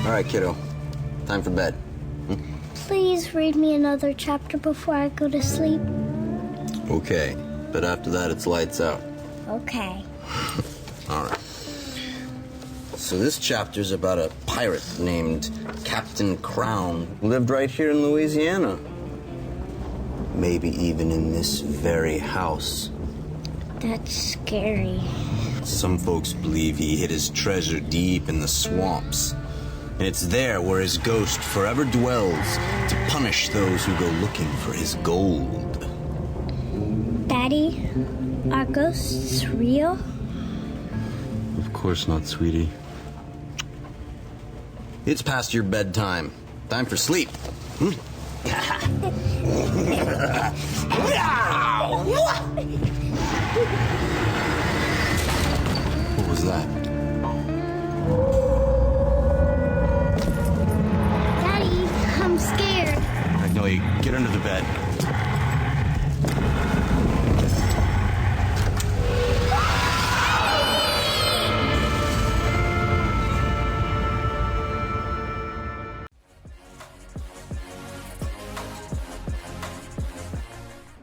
Alright, kiddo. Time for bed. Please read me another chapter before I go to sleep. Okay, but after that it's lights out. Okay. Alright. So this chapter's about a pirate named Captain Crown who lived right here in Louisiana. Maybe even in this very house. That's scary. Some folks believe he hid his treasure deep in the swamps. And it's there where his ghost forever dwells to punish those who go looking for his gold. Daddy, are ghosts real? Of course not, sweetie. It's past your bedtime. Time for sleep. What was that? Daddy, I'm scared. Magnolia, get under the bed.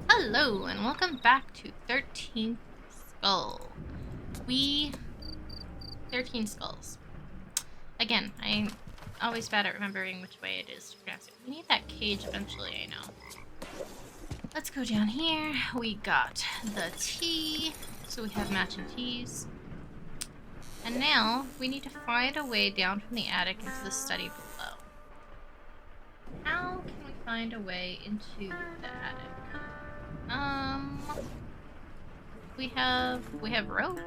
Hello, and welcome back to 13th Skull. 13 Skulls. Again, I'm always bad at remembering which way it is to pronounce it. We need that cage eventually, I know. Let's go down here. We got the tea, so we have matching teas. And now, we need to find a way down from the attic into the study below. How can we find a way into the attic? We have rope.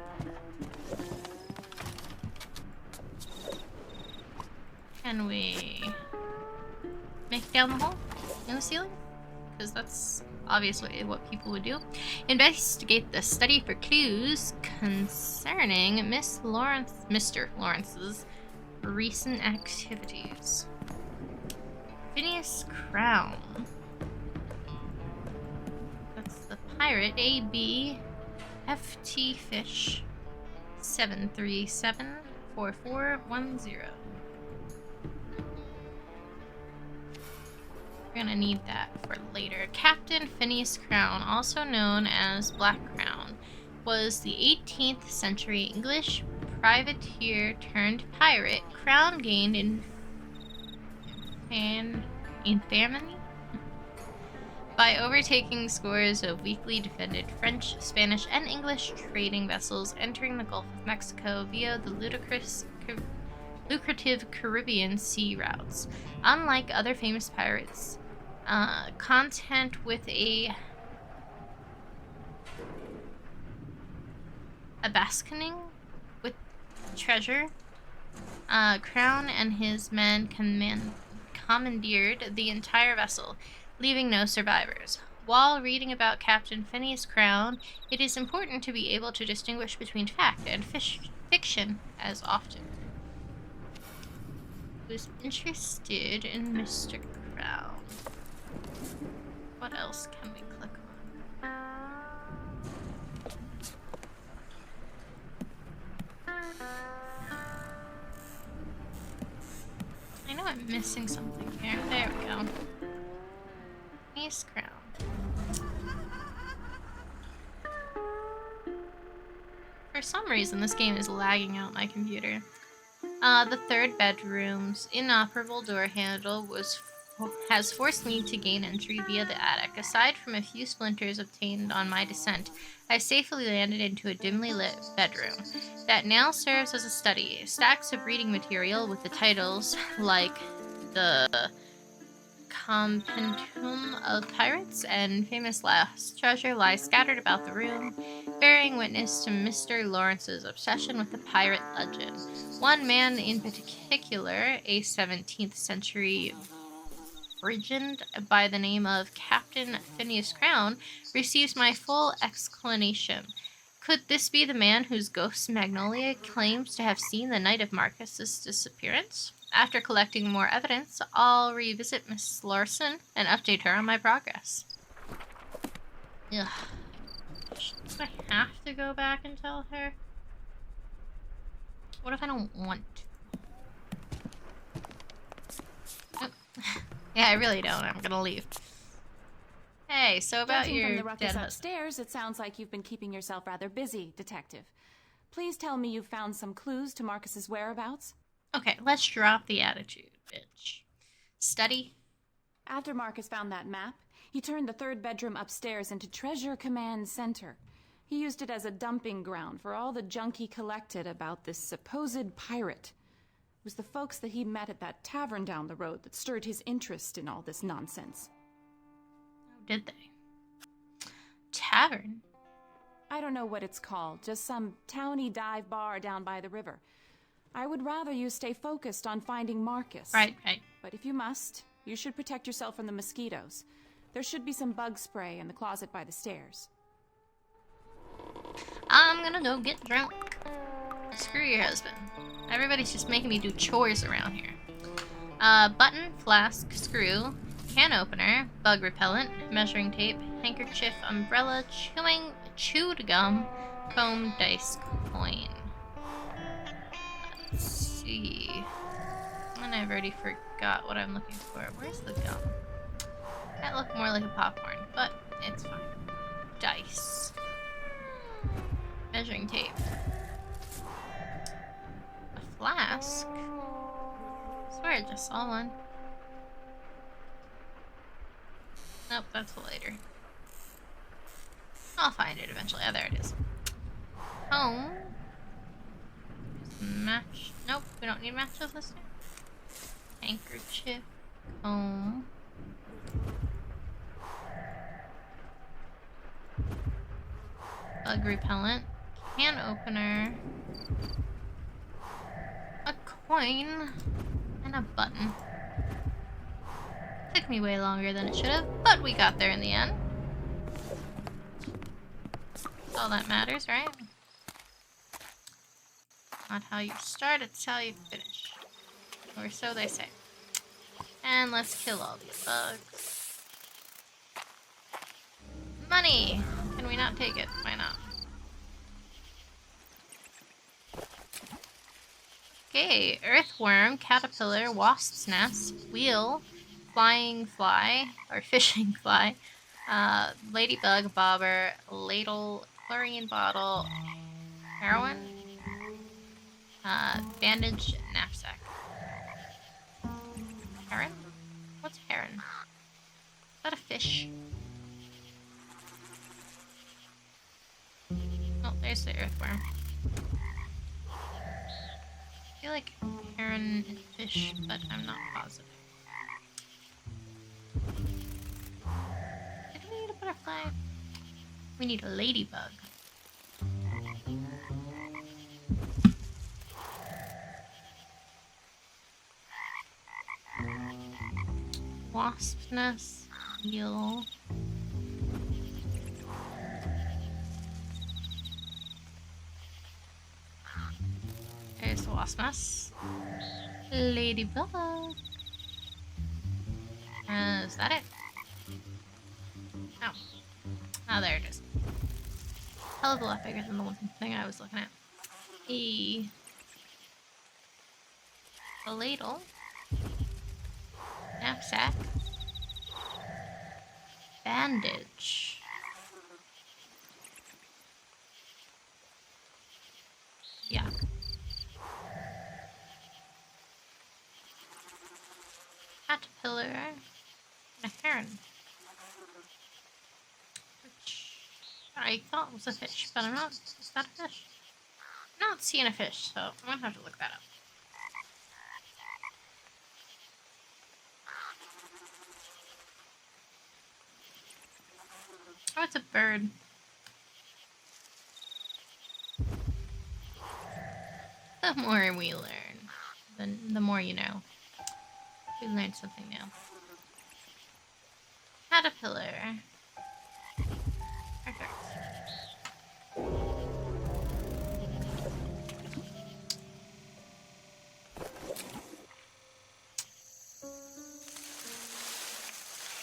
Can we make down the hole in the ceiling? Because that's obviously what people would do. Investigate the study for clues concerning Mr. Lawrence's recent activities. Phineas Crown. The pirate AB FT Fish 7374410. We're gonna need that for later. Captain Phineas Crown, also known as Black Crown, was the 18th century English privateer turned pirate. Crown gained infamy by overtaking scores of weakly defended French, Spanish, and English trading vessels entering the Gulf of Mexico via the lucrative Caribbean sea routes. Unlike other famous pirates, content with a basking with treasure, Crown and his men commandeered the entire vessel, leaving no survivors. While reading about Captain Phineas Crown, it is important to be able to distinguish between fact and fiction as often. Who's interested in Mr. Crown? What else can we click on? I know I'm missing something here. There we go. Phineas Crown. For some reason, this game is lagging out my computer. The third bedroom's inoperable door handle has forced me to gain entry via the attic. Aside from a few splinters obtained on my descent, I safely landed into a dimly lit bedroom that now serves as a study. Stacks of reading material with the titles like the Compendium of Pirates and Famous Lost Treasure lie scattered about the room, bearing witness to Mr. Lawrence's obsession with the pirate legend. One man in particular, a 17th century brigand by the name of Captain Phineas Crown, receives my full exclamation. Could this be the man whose ghost Magnolia claims to have seen the night of Marcus's disappearance? After collecting more evidence, I'll revisit Miss Larson and update her on my progress. Ugh. Do I have to go back and tell her? What if I don't want to? Yeah, I really don't. I'm gonna leave. Hey, so about Judging your from the ruckus dead husband. upstairs, it sounds like you've been keeping yourself rather busy, Detective. Please tell me you've found some clues to Marcus's whereabouts. Okay, let's drop the attitude, bitch. Study. After Marcus found that map, he turned the third bedroom upstairs into Treasure Command Center. He used it as a dumping ground for all the junk he collected about this supposed pirate. It was the folks that he met at that tavern down the road that stirred his interest in all this nonsense. Oh, did they? Tavern? I don't know what it's called, just some towny dive bar down by the river. I would rather you stay focused on finding Marcus. Right. But if you must, you should protect yourself from the mosquitoes. There should be some bug spray in the closet by the stairs. I'm gonna go get drunk. Screw your husband. Everybody's just making me do chores around here. Button, flask, screw, can opener, bug repellent, measuring tape, handkerchief, umbrella, chewed gum, comb, dice, coin. Let's see. And I've already forgot what I'm looking for. Where's the gum? That looked more like a popcorn, but it's fine. Dice. Measuring tape. A flask? I swear I just saw one. Nope, that's a lighter. I'll find it eventually. Oh, there it is. Home. Match. Nope, we don't need matches this time. Handkerchief. Comb. Bug repellent. Can opener. A coin. And a button. Took me way longer than it should have, but we got there in the end. That's all that matters, right? Not how you start, it's how you finish. Or so they say. And let's kill all these bugs. Money! Can we not take it? Why not? Okay, earthworm, caterpillar, wasp's nest, wheel, flying fly, or fishing fly, ladybug, bobber, ladle, chlorine bottle, heroin, bandage, knapsack. Heron? What's heron? Is that a fish? Oh, there's the earthworm. I feel like heron is fish, but I'm not positive. Did we need a butterfly? We need a ladybug. Wasp nest, eel. There's the wasp nest. Ladybug. Is that it? Oh. Oh, there it is. Hell of a lot bigger than the one thing I was looking at. A ladle. Knapsack. Bandage. Yeah. Caterpillar. And a heron. Which I thought was a fish, but I'm not. Is that a fish? I'm not seeing a fish, so I'm gonna have to look that up. Oh, it's a bird. The more we learn, the more you know. We learned something new. Caterpillar. Perfect.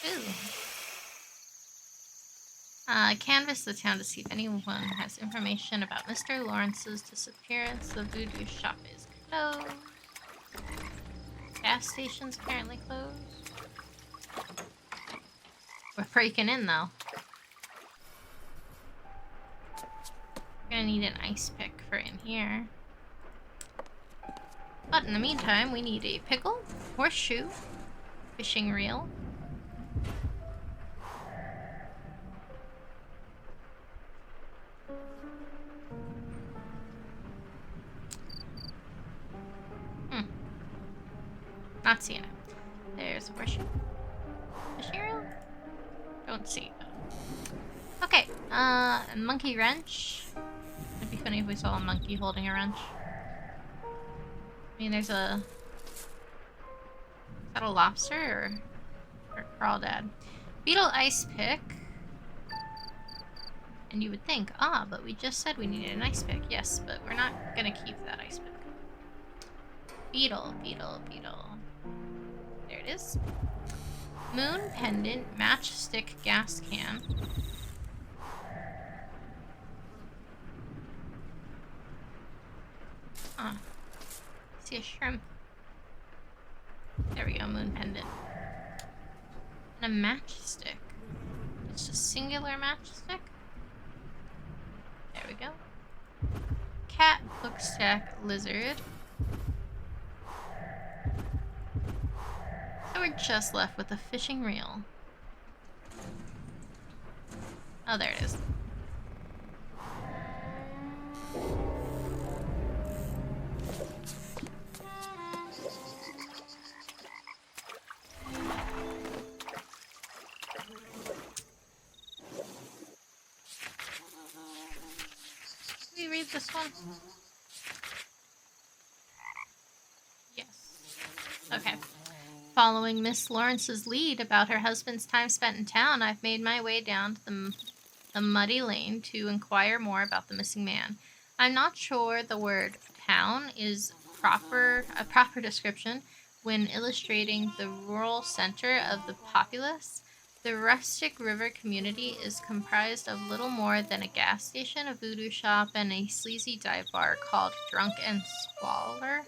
Ooh. Canvass the town to see if anyone has information about Mr. Lawrence's disappearance. The voodoo shop is closed. Gas station's apparently closed. We're breaking in, though. We're gonna need an ice pick for in here. But in the meantime, we need a pickle, horseshoe, fishing reel. Not seeing it. There's a horseshoe. Fishing reel? Don't see it. Okay, a monkey wrench. It'd be funny if we saw a monkey holding a wrench. I mean, there's a... Is that a lobster or crawdad? Beetle ice pick. And you would think, but we just said we needed an ice pick. Yes, but we're not gonna keep that ice pick. Beetle, beetle, beetle. There it is. Moon pendant, matchstick, gas can. See a shrimp. There we go, moon pendant. And a matchstick. It's a singular matchstick. There we go. Cat, bookstack, lizard. So we're just left with a fishing reel. Oh, there it is. Can we read this one? Yes. Okay. Following Miss Lawrence's lead about her husband's time spent in town, I've made my way down to the muddy lane to inquire more about the missing man. I'm not sure the word town is a proper description when illustrating the rural center of the populace. The rustic river community is comprised of little more than a gas station, a voodoo shop, and a sleazy dive bar called Drink and Swaller?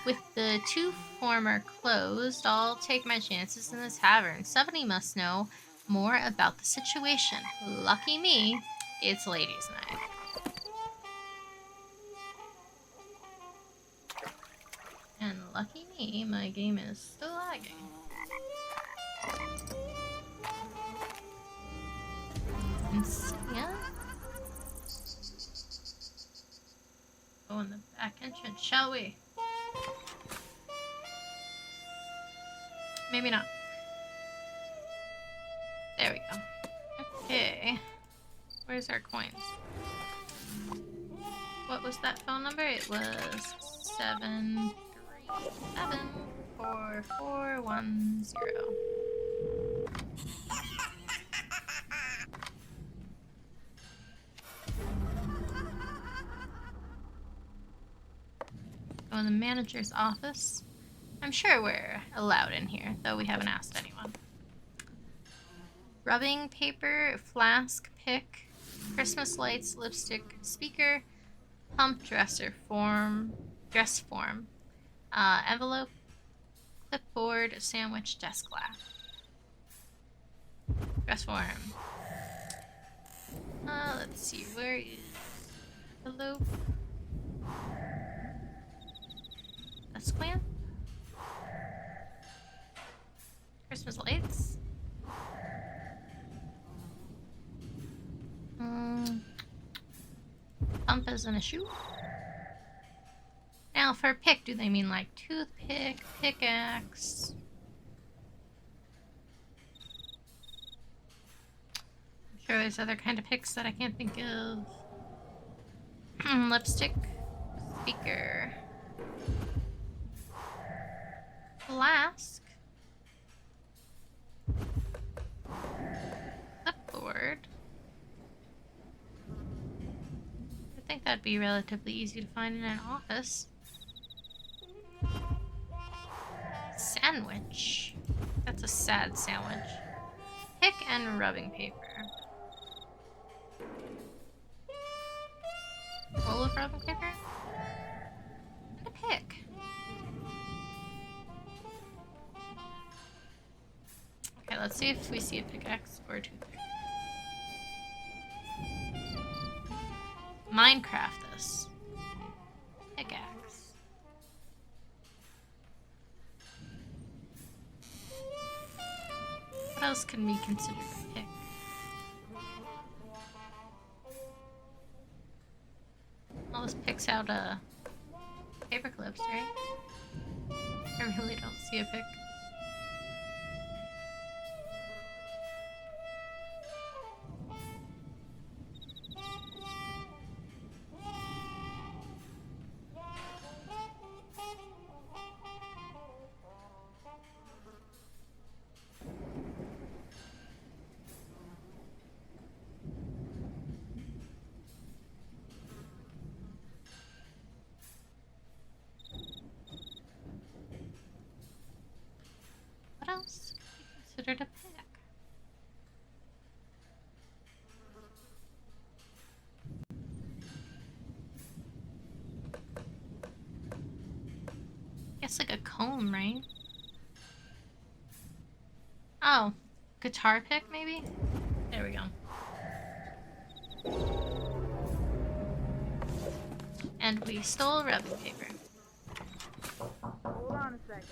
With the two former closed, I'll take my chances in the tavern. Somebody must know more about the situation. Lucky me, it's ladies' night. And lucky me, my game is still lagging. Yeah. Go in the back entrance, shall we? Maybe not. There we go. Okay. Where's our coins? What was that phone number? It was 737-4410. Go in the manager's office. I'm sure we're allowed in here, though we haven't asked anyone. Rubbing paper, flask, pick, Christmas lights, lipstick, speaker, pump, dress form, envelope, clipboard, sandwich, desk lamp. Dress form. Let's see, where is envelope? Desk lamp? Christmas lights. Pump as in a shoe. Now for pick, do they mean like toothpick, pickaxe? I'm sure there's other kind of picks that I can't think of. Lipstick, speaker, flask, clipboard. I think that'd be relatively easy to find in an office. Sandwich. That's a sad sandwich. Pick and rubbing paper. Roll of rubbing paper? And a pick. let's see if we see a pickaxe or a toothpick. Minecraft this. Pickaxe. What else can we consider a pick? All this picks out paper clips, right? I really don't see a pick. What else could be considered a pick? Guess like a comb, right? Oh, guitar pick maybe? There we go. And we stole rubbing paper. Hold on a second.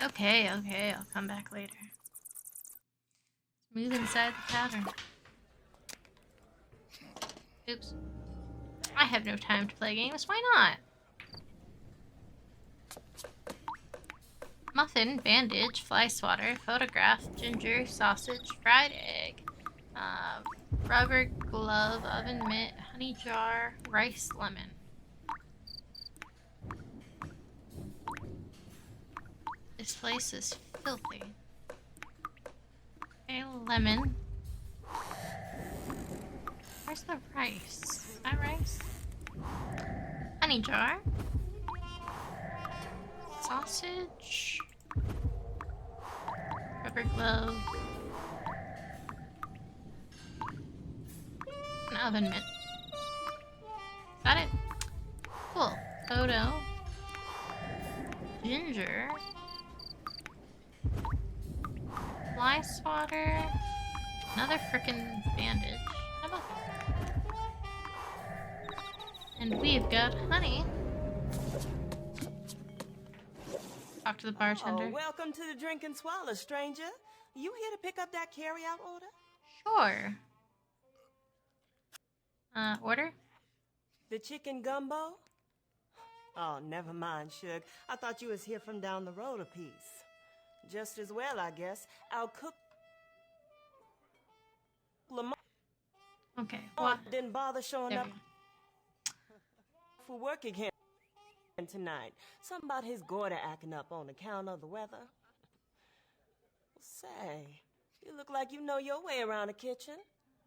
Okay, I'll come back later. Move inside the tavern. Oops. I have no time to play games, why not? Muffin, bandage, fly swatter, photograph, ginger, sausage, fried egg, rubber glove, oven mitt, honey jar, rice lemon. This place is filthy. Okay, lemon. Where's the rice? Is that rice? Honey jar. Sausage. Rubber glove. An oven mitt. Is that it? Cool. Photo. Ginger. Fly swatter. Another frickin' bandage. How about that? And we've got honey. Talk to the bartender. Oh, welcome to the Drink and Swallow, stranger. You here to pick up that carry-out order? Sure. Order? The chicken gumbo? Oh, never mind, Suge. I thought you was here from down the road a piece. Just as well, I guess. I'll cook. Lamar Okay. What? didn't bother showing There up we go. for work again tonight. Something about his goiter acting up on account of the weather. Say, you look like you know your way around the kitchen.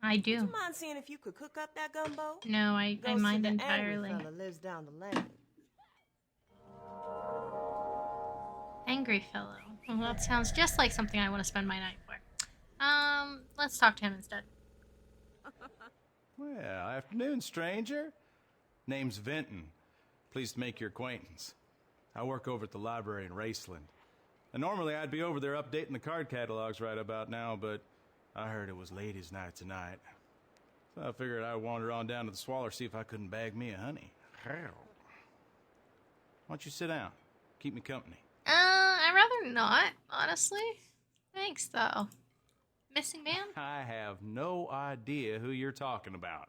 I Would you do. mind seeing if you could cook up that gumbo? No, I Goes mind to the entirely. angry fella lives down the lane. Angry fellow. Well, that sounds just like something I want to spend my night for. Let's talk to him instead. Well, afternoon, stranger. Name's Vinton. Pleased to make your acquaintance. I work over at the library in Raceland. And normally I'd be over there updating the card catalogs right about now, but I heard it was ladies' night tonight. So I figured I'd wander on down to the Swaller, see if I couldn't bag me a honey. Why don't you sit down? Keep me company. I'd rather not, honestly. Thanks, though. Missing man? I have no idea who you're talking about.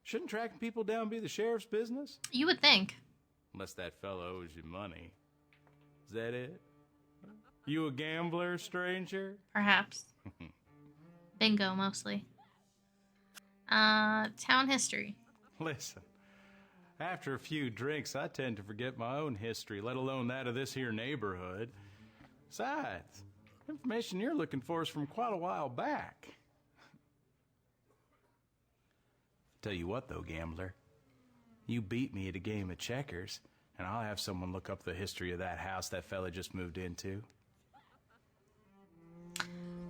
Shouldn't tracking people down be the sheriff's business? You would think. Unless that fellow owes you money. Is that it? You a gambler, stranger? Perhaps. Bingo, mostly. Town history. Listen, after a few drinks, I tend to forget my own history, let alone that of this here neighborhood. Besides, information you're looking for is from quite a while back. Tell you what, though, gambler. You beat me at a game of checkers, and I'll have someone look up the history of that house that fella just moved into.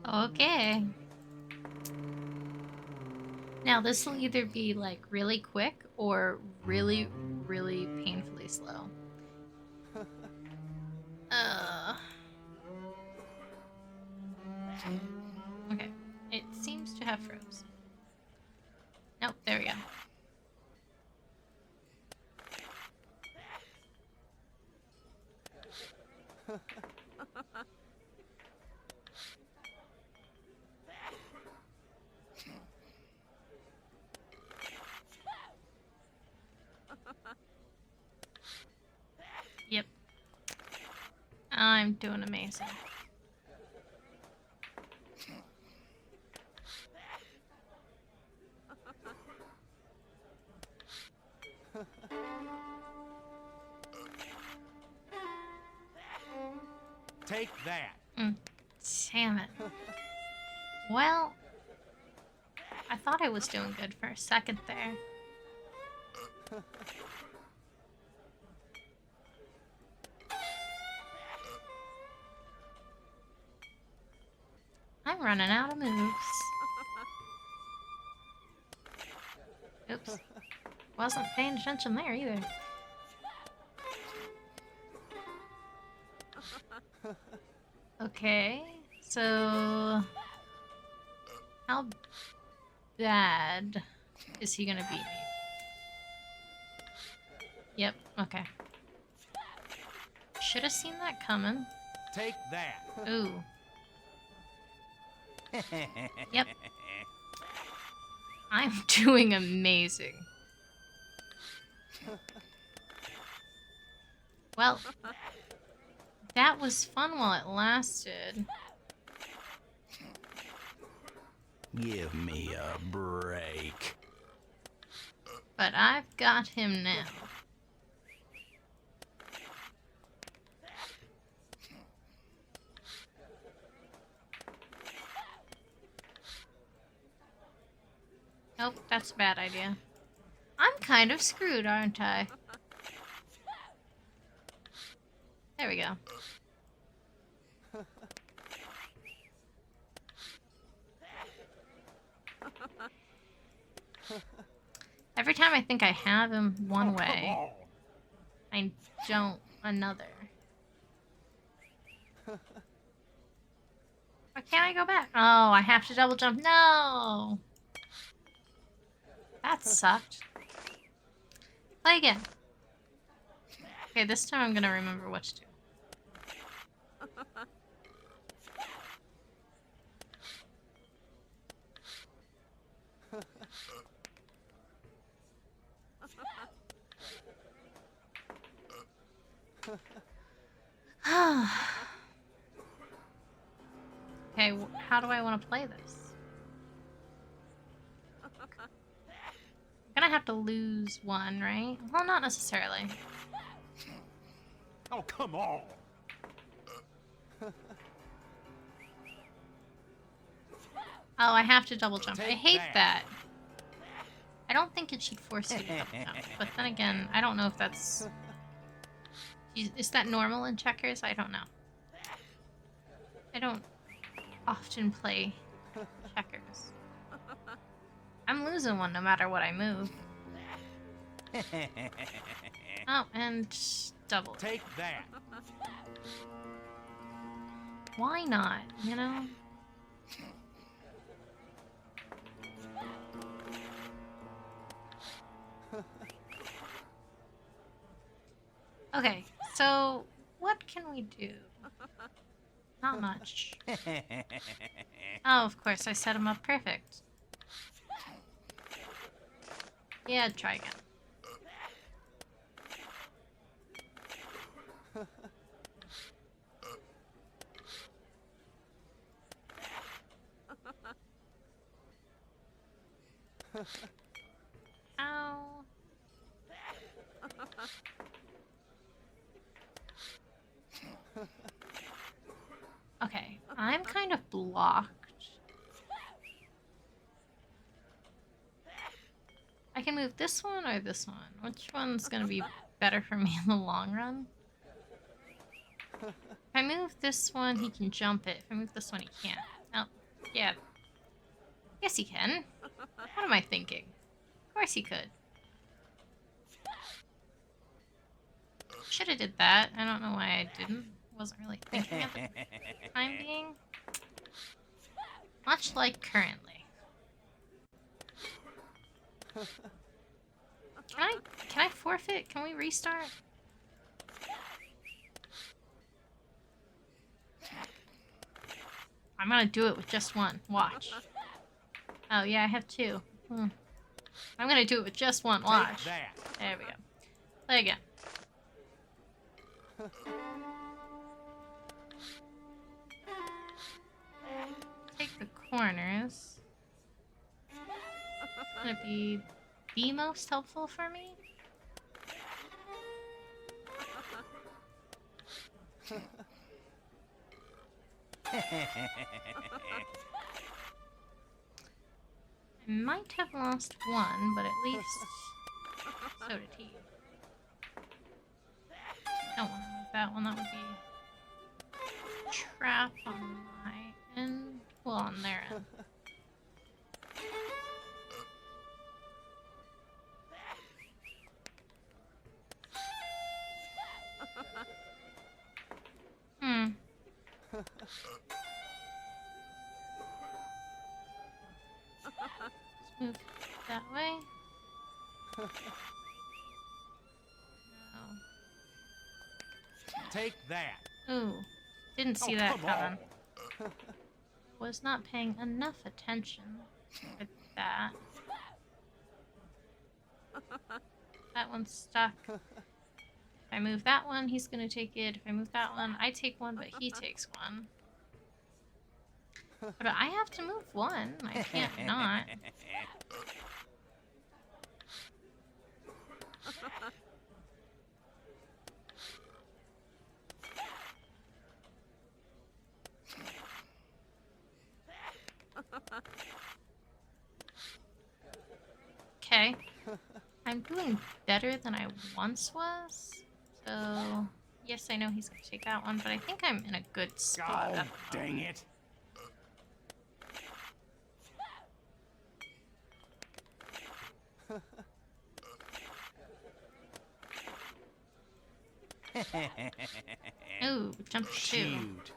Okay. Now, this will either be, like, really quick or really, really painfully slow. Okay. It seems to have froze. Nope, there we go. Yep. I'm doing amazing. Take that. Damn it. Well, I thought I was doing good for a second there. I'm running out of moves. Oops. Wasn't paying attention there either. Okay, so how bad is he gonna beat me? Yep, okay. Should have seen that coming. Take that. Ooh. Yep. I'm doing amazing. Well, that was fun while it lasted. Give me a break. But I've got him now. Nope, that's a bad idea. I'm kind of screwed, aren't I? There we go. Every time I think I have him one way, I don't another. Why can't I go back? Oh, I have to double jump. No! That sucked. Play again. Okay, this time I'm gonna remember what to do. Okay, how do I want to play this? I'm gonna have to lose one, right? Well, not necessarily. Oh, come on. Oh, I have to double jump. I Take hate that. that. I don't think it should force you to double jump. But then again, I don't know if that's... Is that normal in checkers? I don't know. I don't often play checkers. I'm losing one no matter what I move. Oh, and double. Take that. Why not, you know? Okay, so what can we do? Not much. Oh, of course, I set him up perfect. Yeah, try again. Ow. Okay, I'm kind of blocked. I can move this one or this one. Which one's gonna be better for me in the long run? If I move this one, he can jump it. If I move this one, he can't. Oh, yeah. Yes, he can. What am I thinking? Of course he could. Should have did that. I don't know why I didn't. Wasn't really thinking at the time being. Much like currently. Can I forfeit? Can we restart? I'm gonna do it with just one. Watch. Oh yeah, I have two. I'm gonna do it with just one. Watch. There we go. Play again. Take the corners. It's gonna be the most helpful for me. I might have lost one, but at least so did he. I don't want to move that one. That would be trap on my end. Well, on their end. Let's move that way. No. Take that. Ooh, didn't see that coming. Was not paying enough attention with that. That one's stuck. If I move that one, he's gonna take it. If I move that one, I take one, but he takes one. But I have to move one. I can't not. Okay. I'm doing better than I once was. So, yes, I know he's going to take that one, but I think I'm in a good spot. Oh, dang it. Ooh, jump two. Shoot.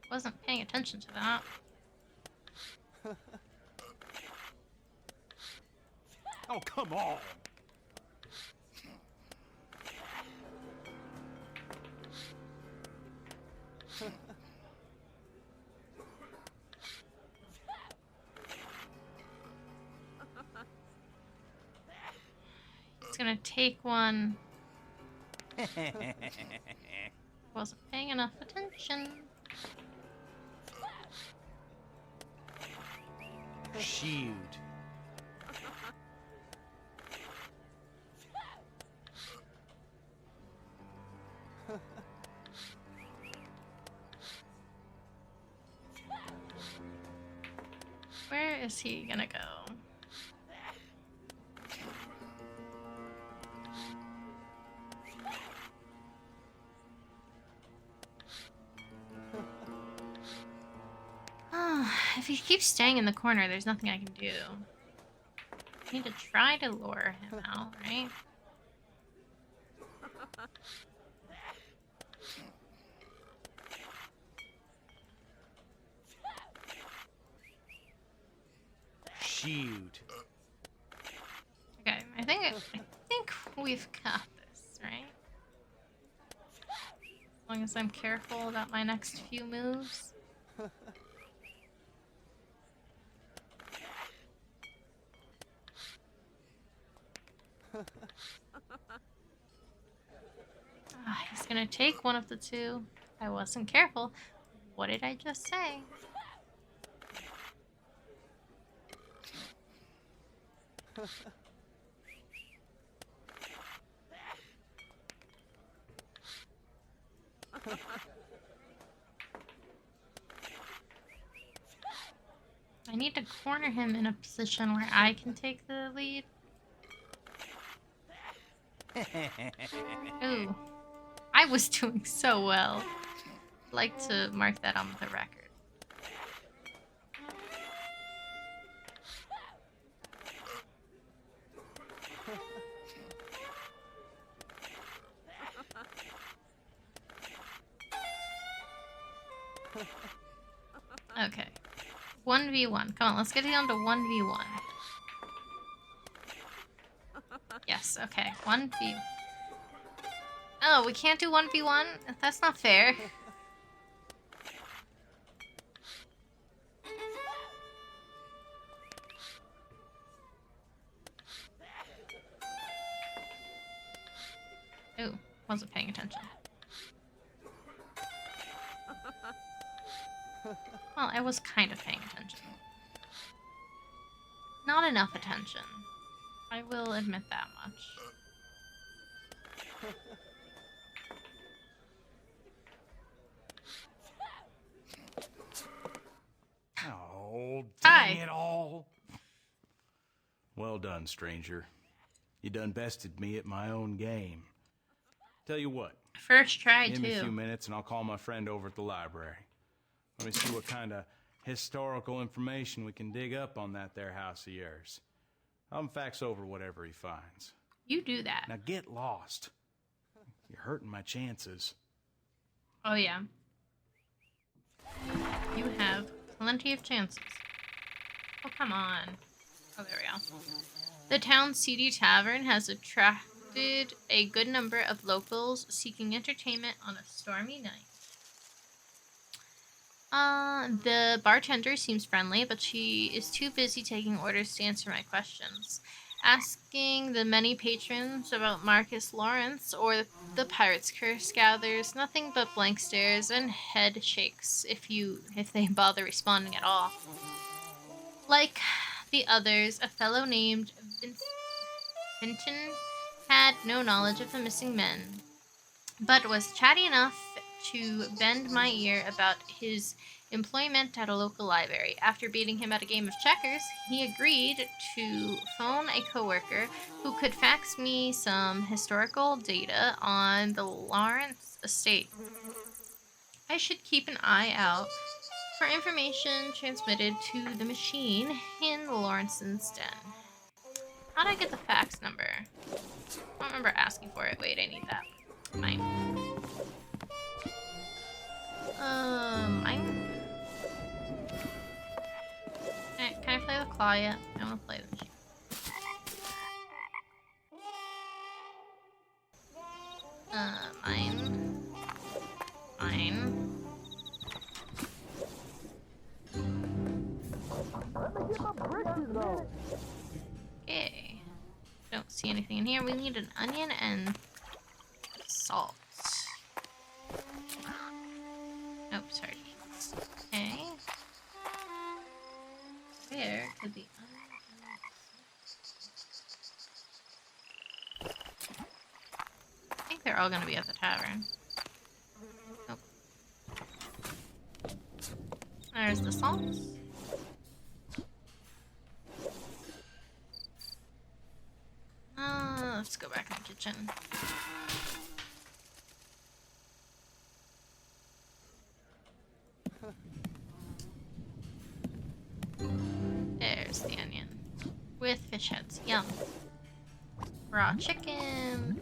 Wasn't paying attention to that. Oh, come on. He's gonna take one. Wasn't paying enough attention. Shoot. Where is he gonna go? If he keeps staying in the corner, there's nothing I can do. I need to try to lure him out, right? Shoot. Okay, I think we've got this, right? As long as I'm careful about my next few moves. He's gonna take one of the two. I wasn't careful. What did I just say? I need to corner him in a position where I can take the lead. Ooh. I was doing so well. I'd like to mark that on the record. Okay. 1v1. Come on, let's get it down to 1v1. Yes, okay. 1v. Oh, we can't do 1v1? That's not fair. Ooh, wasn't paying attention. Well, I was kind of paying attention. Not enough attention. I will admit that much. Oh, Hi. dang it all. Well done, stranger. You done bested me at my own game. Tell you what. First try, Give me a few too. minutes and I'll call my friend over at the library. Let me see what kind of historical information we can dig up on that there house of yours. I'll him fax over whatever he finds. You do that. Now get lost. You're hurting my chances. Oh, yeah. You have plenty of chances. Oh, come on. Oh, there we go. The town's seedy tavern has attracted a good number of locals seeking entertainment on a stormy night. The bartender seems friendly, but she is too busy taking orders to answer my questions. Asking the many patrons about Marcus Lawrence or the Pirate's Curse gathers nothing but blank stares and head shakes if they bother responding at all. Like the others, a fellow named Vinton had no knowledge of the missing men, but was chatty enough to bend my ear about his employment at a local library. After beating him at a game of checkers, he agreed to phone a coworker who could fax me some historical data on the Lawrence estate. I should keep an eye out for information transmitted to the machine in Lawrence's den. How did I get the fax number? I don't remember asking for it. Wait, I need that. Mine. Mine? Can I play the claw yet? I want to play the machine. Mine. Mine. Okay. Don't see anything in here. We need an onion and salt. Nope, sardines. Okay. Where could the onion be? I think they're all gonna be at the tavern. Nope. There's the salt. Let's go back in the kitchen. There's the onion. With fish heads. Yum. Raw chicken.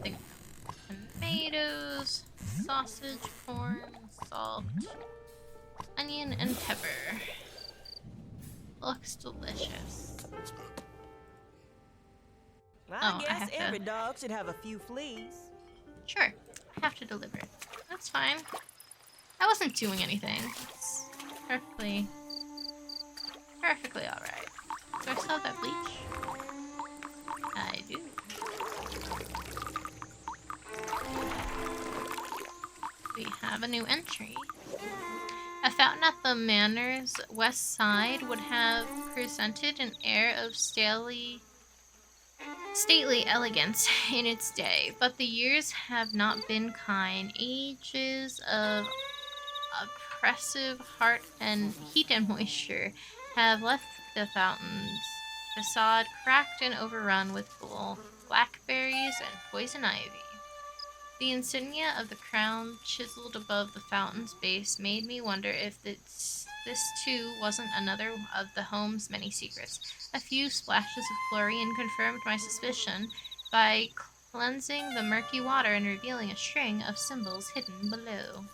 Tomatoes. Sausage. Corn. Salt. Onion and pepper. Looks delicious. I guess every dog should have a few fleas. Sure. I have to deliver it. That's fine. I wasn't doing anything. It's perfectly alright. Do I still have that bleach? I do. We have a new entry. A fountain at the manor's west side would have presented an air of stately elegance in its day, but the years have not been kind. Ages of oppressive heat and moisture have left the fountain's facade cracked and overrun with blackberries and poison ivy. The insignia of the crown chiseled above the fountain's base made me wonder if this too wasn't another of the home's many secrets. A few splashes of chlorine confirmed my suspicion by cleansing the murky water and revealing a string of symbols hidden below.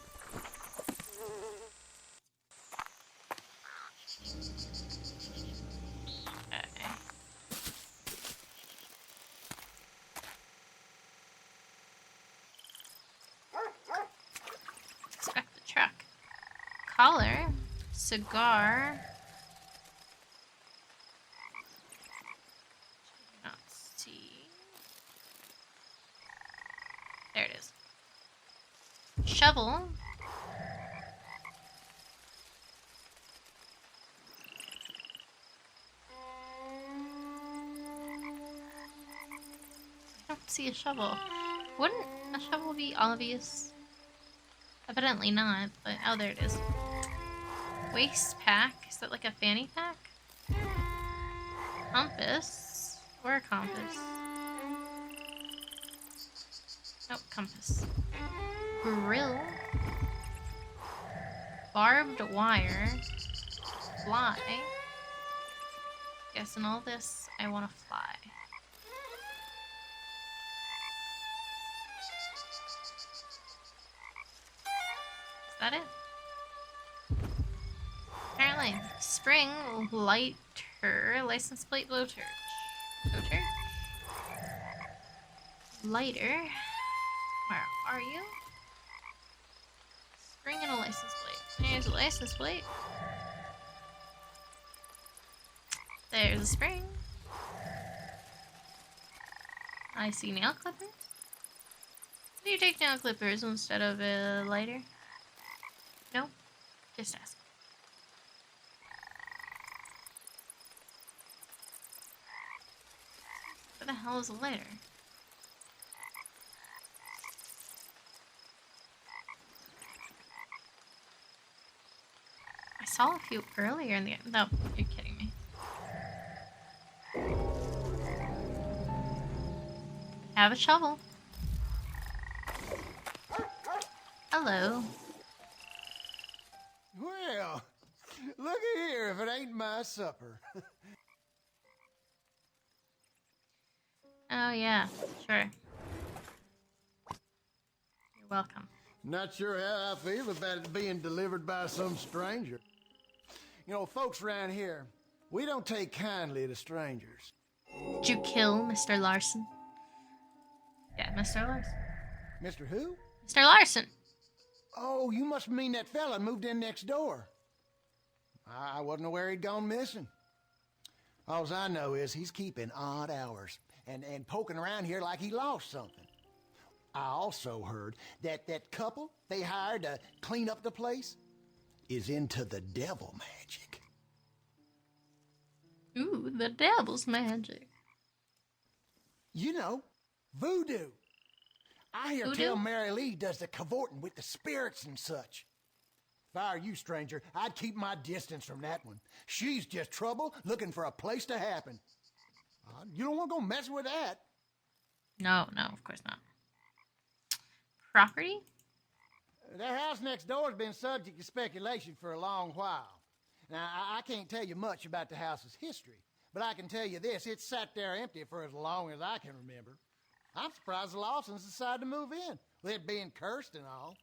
cigar. Not see. There it is. Shovel. I don't see a shovel. Wouldn't a shovel be obvious? Evidently not, but oh, there it is. Waist pack. Is that like a fanny pack? Compass. Or a compass. Nope, compass. Grill. Barbed wire. Fly. Guess in all this, I want to fly. Is that it? Apparently. Spring lighter. License plate blowtorch. Blowtorch? Lighter. Where are you? Spring and a license plate. Here's a license plate. There's a spring. I see nail clippers. Do you take nail clippers instead of a lighter? No? Just ask. What the hell is a lighter? I saw a few earlier in the... No, you're kidding me. Have a shovel. Hello. Well, looky here if it ain't my supper. Oh, yeah, sure. You're welcome. Not sure how I feel about it being delivered by some stranger. You know, folks around here, we don't take kindly to strangers. Did you kill Mr. Larson? Yeah, Mr. Larson. Mr. who? Mr. Larson! Oh, you must mean that fella moved in next door. I wasn't aware he'd gone missing. All I know is he's keeping odd hours and poking around here like he lost something. I also heard that that couple they hired to clean up the place is into the devil magic. Ooh, the devil's magic. You know, voodoo. I hear Voodoo? tell Mary Lee does the cavorting with the spirits and such. If I were you, stranger, I'd keep my distance from that one. She's just trouble looking for a place to happen. You don't want to go messing with that. No, of course not. Property? That house next door has been subject to speculation for a long while. Now, I can't tell you much about the house's history, but I can tell you this, it's sat there empty for as long as I can remember. I'm surprised the Lawsons decided to move in, with it being cursed and all.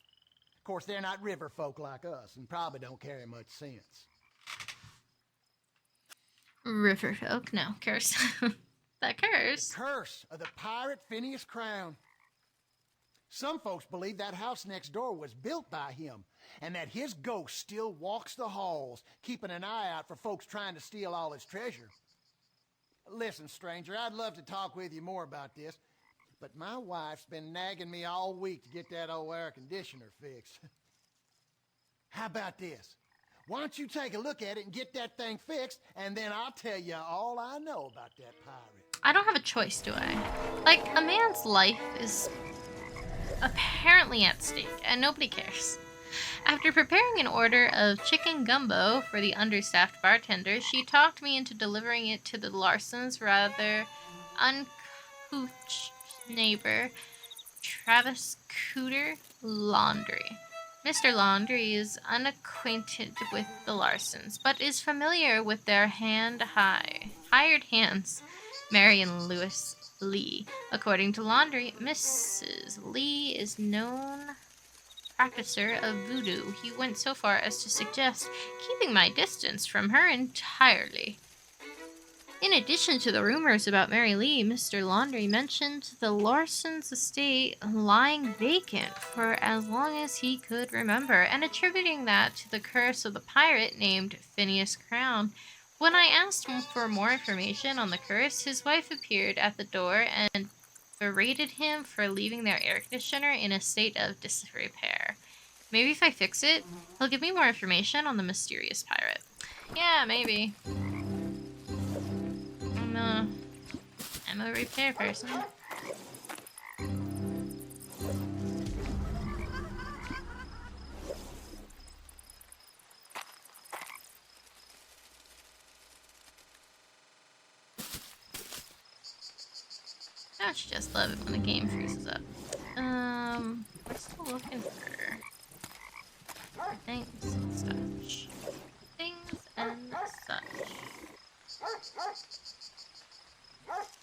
Of course, they're not river folk like us, and probably don't carry much sense. River folk? No, curse. That curse. The curse of the pirate Phineas Crown. Some folks believe that house next door was built by him, and that his ghost still walks the halls, keeping an eye out for folks trying to steal all his treasure. Listen, stranger, I'd love to talk with you more about this, but my wife's been nagging me all week to get that old air conditioner fixed. How about this? Why don't you take a look at it and get that thing fixed, and then I'll tell you all I know about that pirate. I don't have a choice, do I? Like, a man's life is apparently at stake, and nobody cares. After preparing an order of chicken gumbo for the understaffed bartender, she talked me into delivering it to the Larsons' rather uncouth neighbor, Travis Cooter Laundry. Mr. Laundry is unacquainted with the Larsons, but is familiar with their hired hands, Mary and Louis Lee. According to Laundry, Mrs. Lee is known practicer of voodoo. He went so far as to suggest keeping my distance from her entirely. In addition to the rumors about Mary Lee, Mr. Laundry mentioned the Larson's estate lying vacant for as long as he could remember, and attributing that to the curse of the pirate named Phineas Crown. When I asked him for more information on the curse, his wife appeared at the door and berated him for leaving their air conditioner in a state of disrepair. Maybe if I fix it, he'll give me more information on the mysterious pirate. Yeah, maybe. I'm a repair person. Don't you just love it when the game freezes up? We're still looking for things and such. Things and such.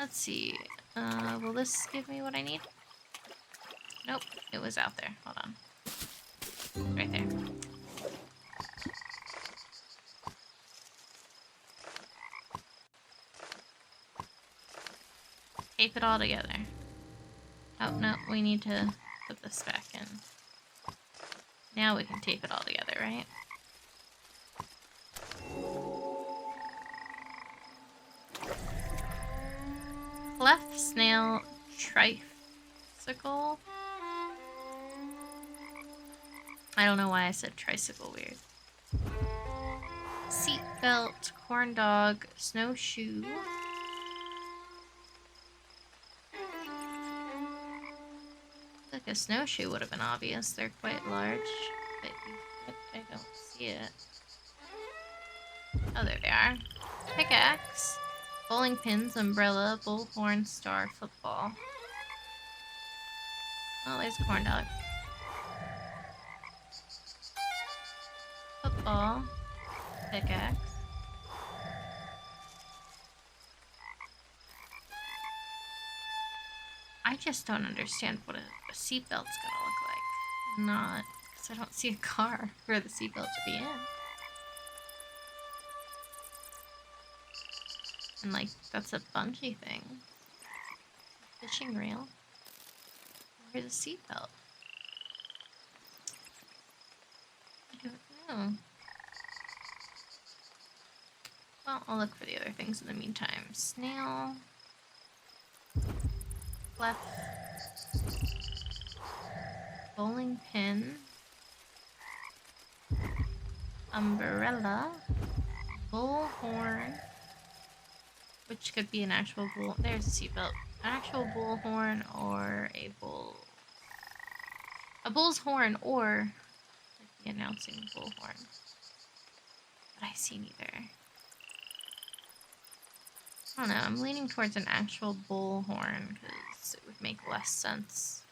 Let's see. Will this give me what I need? Nope, it was out there. Hold on. Right there. Tape it all together. Oh, no, we need to put this back in. Now we can tape it all together, right? Cleft snail tricycle. I don't know why I said tricycle weird. Seatbelt, corn dog, snowshoe. Like a snowshoe would have been obvious. They're quite large, but I don't see it. Oh, there they are. Pickaxe. Bowling pins, umbrella, bullhorn, star, football. Oh, there's a corn dog. Football. Pickaxe. I just don't understand what a seatbelt's gonna look like. Not, because I don't see a car for the seatbelt to be in. And like, that's a bungee thing. Fishing reel. Where's the seatbelt? I don't know. Well, I'll look for the other things in the meantime. Snail. Clef. Bowling pin. Umbrella. Bullhorn. Which could be an actual bull. There's a seatbelt. An actual bullhorn or a bull. A bull's horn or like the announcing bullhorn. But I see neither. I don't know. I'm leaning towards an actual bullhorn because it would make less sense.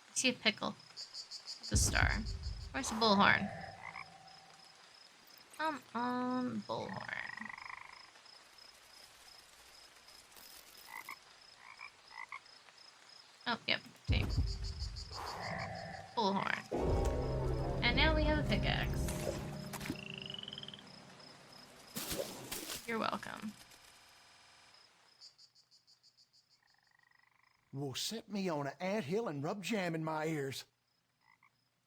I see a pickle. It's a star. Where's the bullhorn? Bullhorn. Oh, yep, tape. Bullhorn. And now we have a pickaxe. You're welcome. Well, set me on an anthill and rub jam in my ears.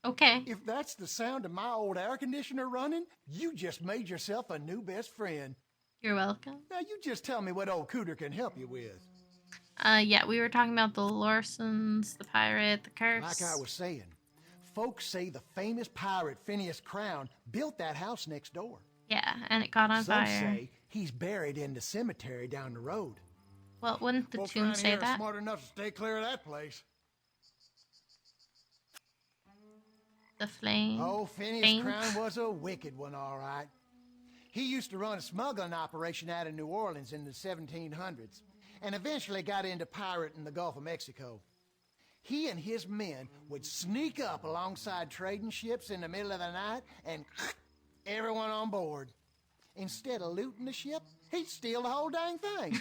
Okay. If that's the sound of my old air conditioner running, you just made yourself a new best friend. You're welcome. Now you just tell me what old Cooter can help you with. Yeah, we were talking about the Larsons, the pirate, the curse. Like I was saying, folks say the famous pirate Phineas Crown built that house next door. Yeah, and it caught on Some fire. say he's buried in the cemetery down the road. Well, wouldn't the Folks tomb around say here are that? smart enough to stay clear of that place. The flame. Oh, Phineas Crown was a wicked one, all right. He used to run a smuggling operation out of New Orleans in the 1700s, and eventually got into pirating in the Gulf of Mexico. He and his men would sneak up alongside trading ships in the middle of the night and everyone on board. Instead of looting the ship, he'd steal the whole dang thing.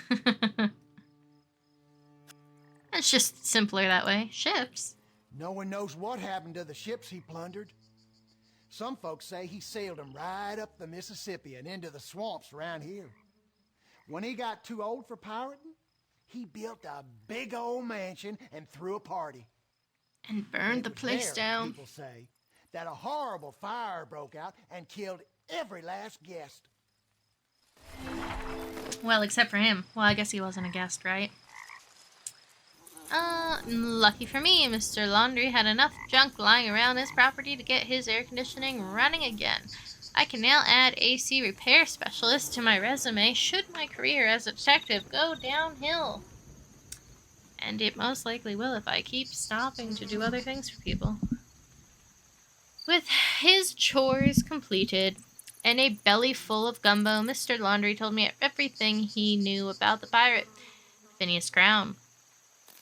It's just simpler that way. Ships. No one knows what happened to the ships he plundered. Some folks say he sailed them right up the Mississippi and into the swamps around here. When he got too old for pirating, he built a big old mansion and threw a party. And burned the It was place there, down. people say, that a horrible fire broke out and killed every last guest. Well, except for him. Well, I guess he wasn't a guest, right? Lucky for me, Mr. Laundry had enough junk lying around his property to get his air conditioning running again. I can now add AC repair specialist to my resume should my career as a detective go downhill. And it most likely will if I keep stopping to do other things for people. With his chores completed and a belly full of gumbo, Mr. Laundry told me everything he knew about the pirate, Phineas Crown.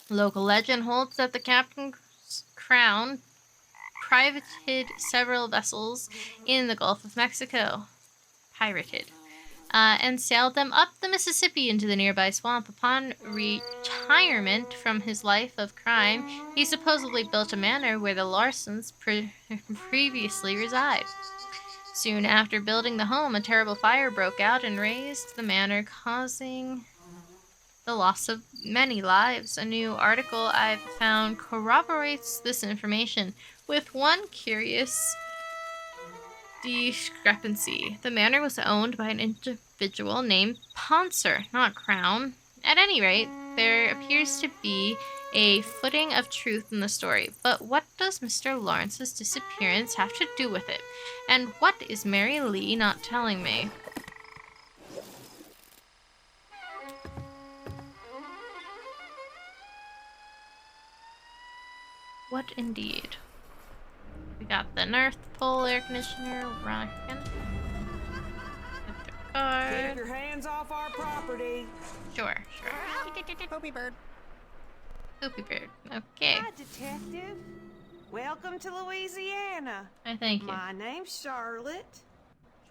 Local legend holds that the Captain's Crown privated several vessels in the Gulf of Mexico. And sailed them up the Mississippi into the nearby swamp. Upon retirement from his life of crime, he supposedly built a manor where the Larsons previously reside. Soon after building the home, a terrible fire broke out and razed the manor, causing the loss of many lives. A new article I've found corroborates this information, with one curious discrepancy. The manor was owned by an individual named Poncer, not Crown. At any rate, there appears to be a footing of truth in the story. But what does Mr. Lawrence's disappearance have to do with it? And what is Mary Lee not telling me? What indeed? We got the North Pole air conditioner rocking. Get the Keep card. your hands off our property. Sure. Poopy bird. Poopy bird. Okay. Hi, Detective. Welcome to Louisiana. I thank you. My name's Charlotte.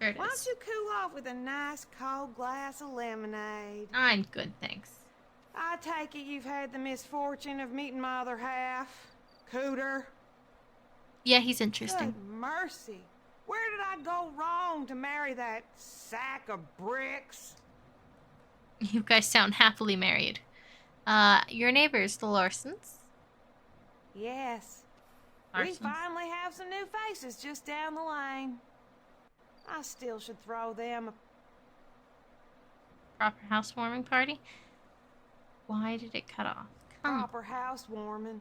Sure it Why don't is. you cool off with a nice cold glass of lemonade? I'm good, thanks. I take it you've had the misfortune of meeting my other half, Cooter. Yeah, he's interesting. Good mercy. Where did I go wrong to marry that sack of bricks? You guys sound happily married. Your neighbors, the Larsons. Yes. Larsons. We finally have some new faces just down the lane. I still should throw them a... Proper housewarming party. Why did it cut off? Come. proper housewarming.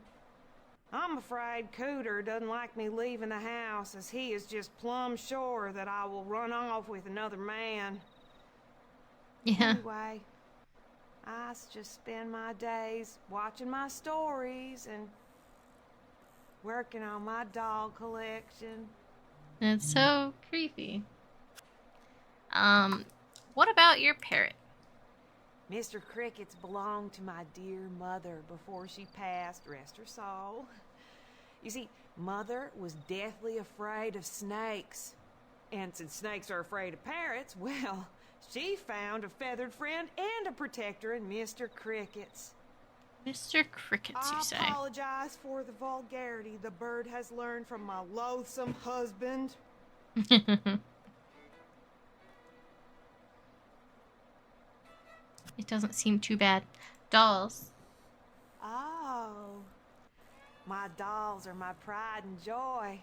I'm afraid Cooter doesn't like me leaving the house, as he is just plumb sure that I will run off with another man. Yeah. Anyway, I just spend my days watching my stories and working on my dog collection. It's so creepy. What about your parrot? Mr. Cricket's belonged to my dear mother before she passed, rest her soul. You see, Mother was deathly afraid of snakes. And since snakes are afraid of parrots, well, she found a feathered friend and a protector in Mr. Cricket's. Mr. Crickets, you I say? apologize for the vulgarity the bird has learned from my loathsome husband. It doesn't seem too bad. Dolls. Oh, my dolls are my pride and joy.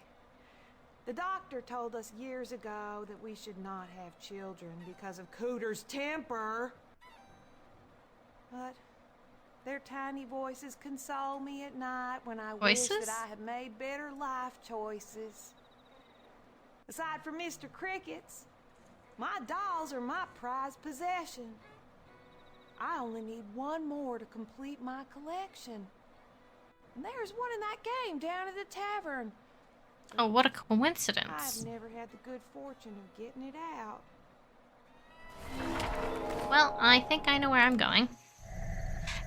The doctor told us years ago that we should not have children because of Cooter's temper. But their tiny voices console me at night when I wish Voices? that I had made better life choices. Aside from Mr. Cricket's, my dolls are my prized possession. I only need one more to complete my collection. And there's one in that game down at the tavern. Oh, what a coincidence. I've never had the good fortune of getting it out. Well, I think I know where I'm going.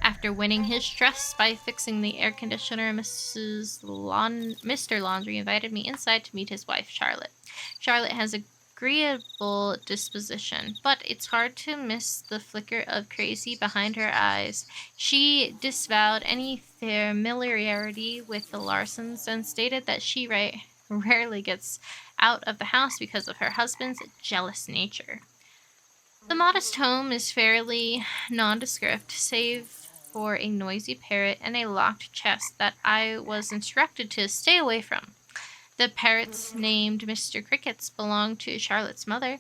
After winning his trust by fixing the air conditioner, Mr. Laundry invited me inside to meet his wife, Charlotte. Charlotte has a agreeable disposition, but it's hard to miss the flicker of crazy behind her eyes. She disavowed any familiarity with the Larsons and stated that she rarely gets out of the house because of her husband's jealous nature. The modest home is fairly nondescript, save for a noisy parrot and a locked chest that I was instructed to stay away from. The parrots named Mr. Crickets belonged to Charlotte's mother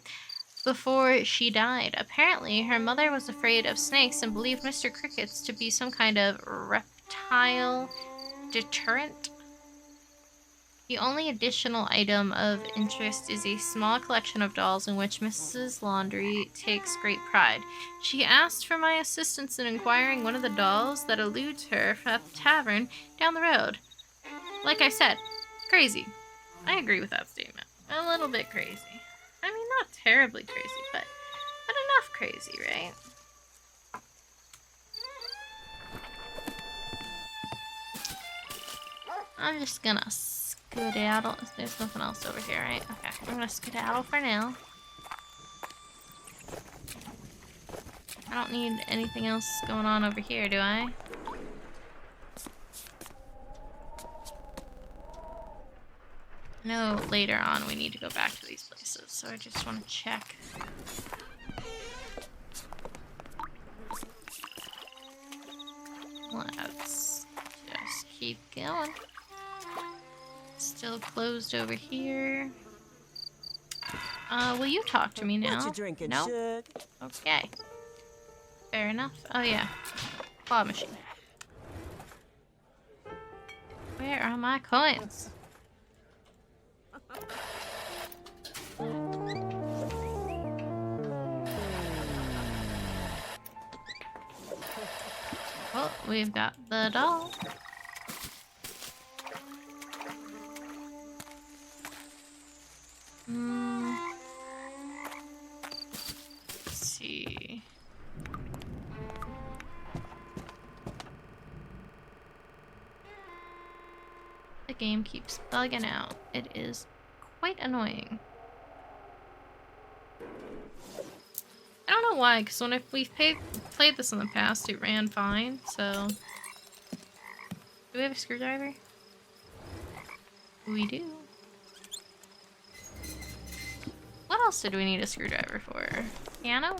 before she died. Apparently, her mother was afraid of snakes and believed Mr. Crickets to be some kind of reptile deterrent. The only additional item of interest is a small collection of dolls in which Mrs. Laundry takes great pride. She asked for my assistance in acquiring one of the dolls that eludes her at the tavern down the road. Like I said, crazy. I agree with that statement. A little bit crazy. I mean, not terribly crazy, but enough crazy, right? I'm just gonna skedaddle. There's nothing else over here, right? Okay, I'm gonna skedaddle for now. I don't need anything else going on over here, do I? I know later on we need to go back to these places, so I just want to check. Let's just keep going. Still closed over here. Will you talk to me now? What you drinking, no? Shug? Okay. Fair enough. Oh yeah. Claw machine. Where are my coins? Well, we've got the doll. Let's see. The game keeps bugging out. It is quite annoying. I don't know why, because when we've played this in the past, it ran fine, so... Do we have a screwdriver? We do. What else did we need a screwdriver for? Piano?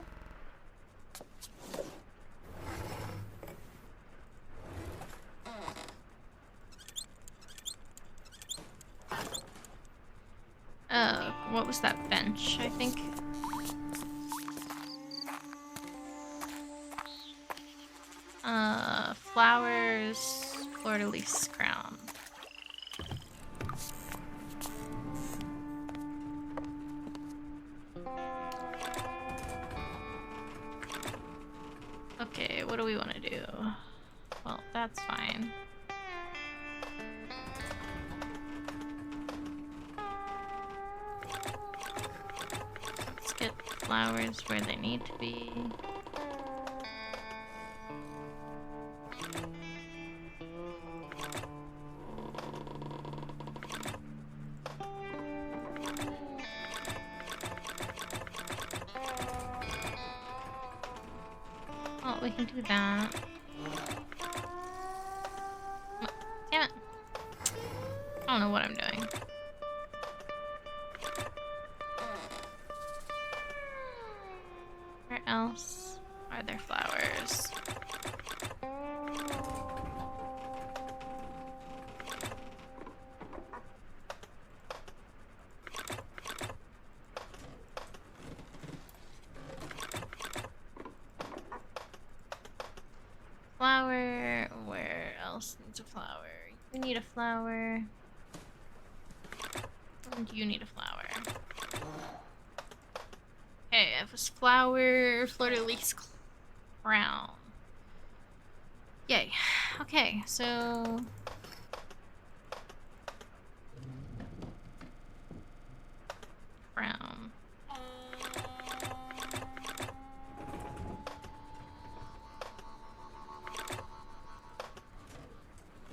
What was that bench, I think? Flowers, fleur-de-lis crown. Okay, what do we want to do? Well, that's fine. Let's get flowers where they need to be. Oh, we can do that. Damn it. I don't know what I'm doing. Where else are there flowers? Flower. Where else needs a flower? You need a flower. And you need a flower. Okay, it was flower, fleur-de-lis crown. Yay. Okay, so... crown.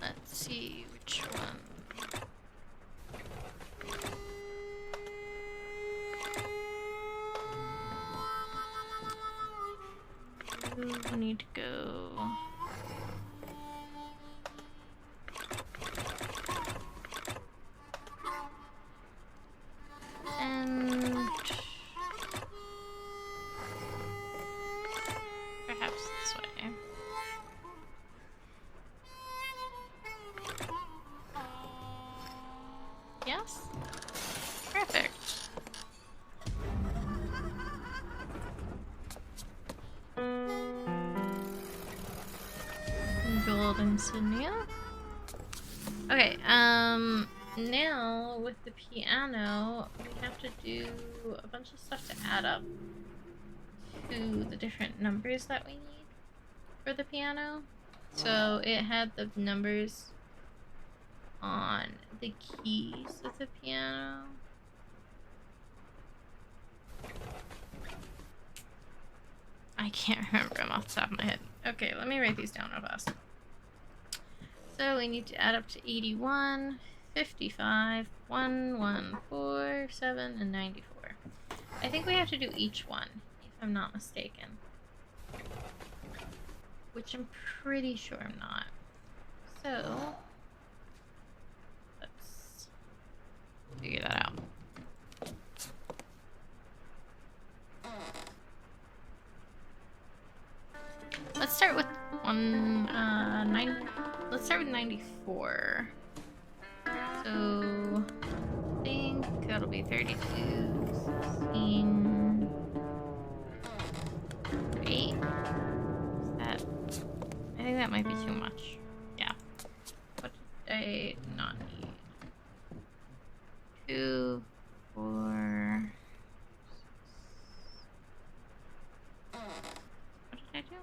Let's see which one. We need to go. Continue. Okay, now with the piano, we have to do a bunch of stuff to add up to the different numbers that we need for the piano. So it had the numbers on the keys of the piano. I can't remember them off the top of my head. Okay, let me write these down real fast. So we need to add up to 81, 55, 114, 7, and 94. I think we have to do each one, if I'm not mistaken. Which I'm pretty sure I'm not. So, let's figure that out. Let's start with let's start with 94. So I think that'll be 32, 16, 8. That, I think that might be too much. Yeah. What did I not need? 2, 4. What did I do?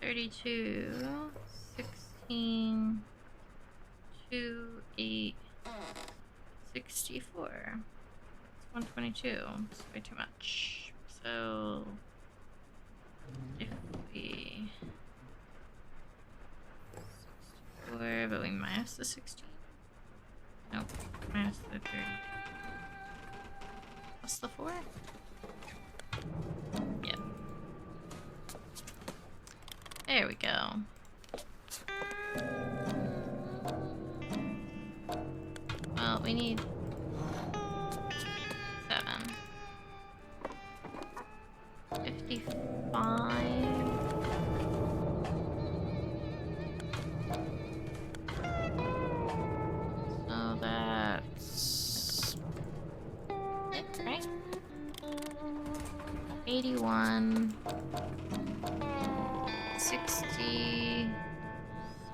32, 16, 2, 8, 64. It's 122. It's way too much. So if we 64, but we minus the 16. Nope, minus the 30. Plus the 4? Yep. There we go. Well, we need 7. 55. So that's it, right? 81. 60,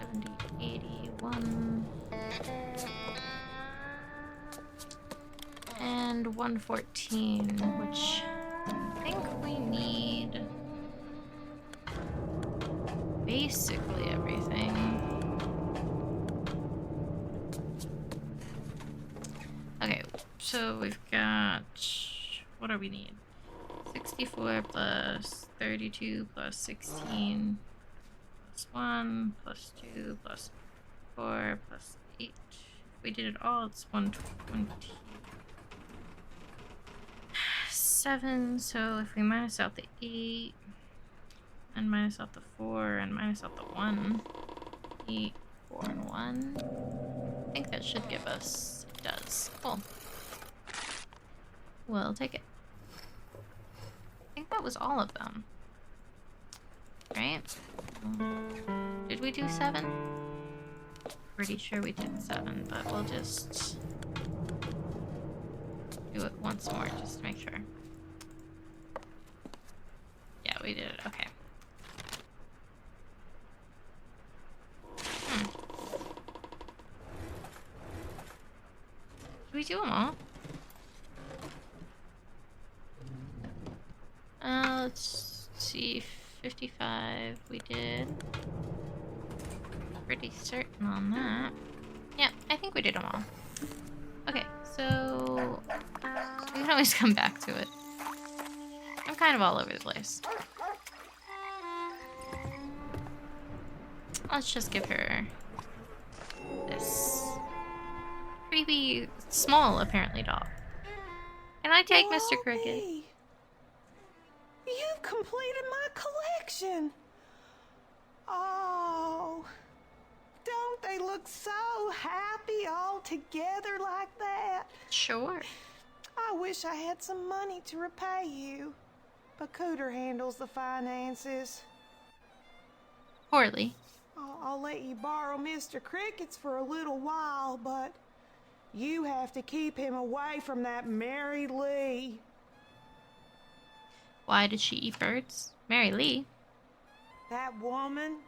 70, 81, and 114, which I think we need basically everything. Okay, so we've got, what do we need? 64 plus 32 plus 16 plus 1 plus 2 plus 4 plus 8. If we did it all, it's 127. So if we minus out the 8 and minus out the 4 and minus out the 1, 8, 4, and 1. I think that should give us, it does. Cool. We'll take it. I think that was all of them. Right? Did we do 7? Pretty sure we did 7, but we'll just do it once more just to make sure. Yeah, we did it. Okay. Did we do them all? Let's see. 55 we did. Pretty certain on that. Yeah, I think we did them all. Okay, so we can always come back to it. I'm kind of all over the place. Let's just give her this creepy, small, apparently, dog. Can I take Mr. Cricket? Whoa, you've completed my collection. Oh, don't they look so happy all together like that? Sure. I wish I had some money to repay you, but Cooter handles the finances. Poorly. I'll let you borrow Mr. Cricket's for a little while, but you have to keep him away from that Mary Lee. Why did she eat birds? Mary Lee. That woman,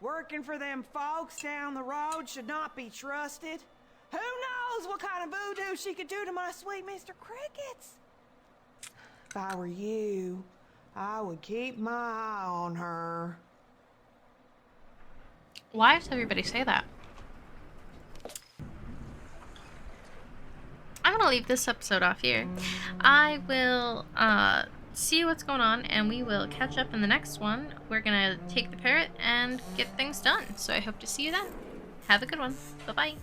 Working for them folks down the road should not be trusted. Who knows what kind of voodoo she could do to my sweet Mr. Crickets? If I were you, I would keep my eye on her. Why does everybody say that? I'm gonna leave this episode off here. I will see what's going on, and we will catch up in the next one. We're gonna take the parrot and get things done. So I hope to see you then. Have a good one. Bye-bye.